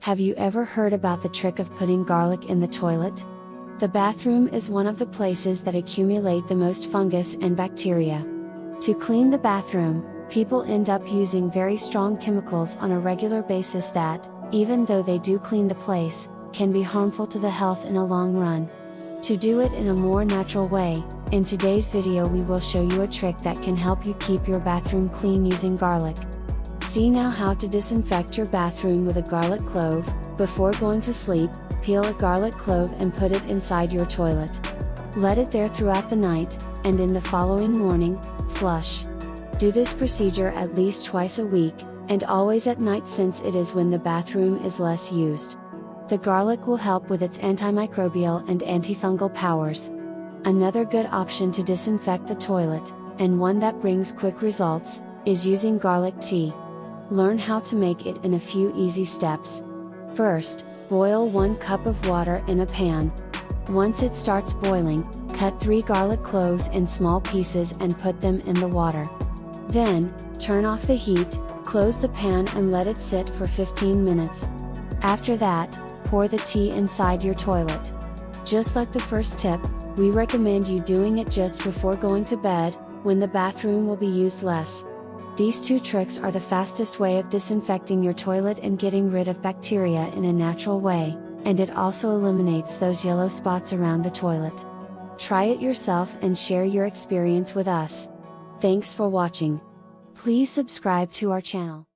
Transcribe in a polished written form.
Have you ever heard about the trick of putting garlic in the toilet? The bathroom is one of the places that accumulate the most fungus and bacteria. To clean the bathroom, people end up using very strong chemicals on a regular basis that, even though they do clean the place, can be harmful to the health in a long run. To do it in a more natural way, in today's video we will show you a trick that can help you keep your bathroom clean using garlic. See now how to disinfect your bathroom with a garlic clove. Before going to sleep, peel a garlic clove and put it inside your toilet. Let it there throughout the night, and in the following morning, flush. Do this procedure at least twice a week, and always at night since it is when the bathroom is less used. The garlic will help with its antimicrobial and antifungal powers. Another good option to disinfect the toilet, and one that brings quick results, is using garlic tea. Learn how to make it in a few easy steps. First, boil 1 cup of water in a pan. Once it starts boiling, cut 3 garlic cloves in small pieces and put them in the water. Then, turn off the heat, close the pan and let it sit for 15 minutes. After that, pour the tea inside your toilet. Just like the first tip, we recommend you doing it just before going to bed, when the bathroom will be used less. These 2 tricks are the fastest way of disinfecting your toilet and getting rid of bacteria in a natural way, and it also eliminates those yellow spots around the toilet. Try it yourself and share your experience with us. Thanks for watching. Please subscribe to our channel.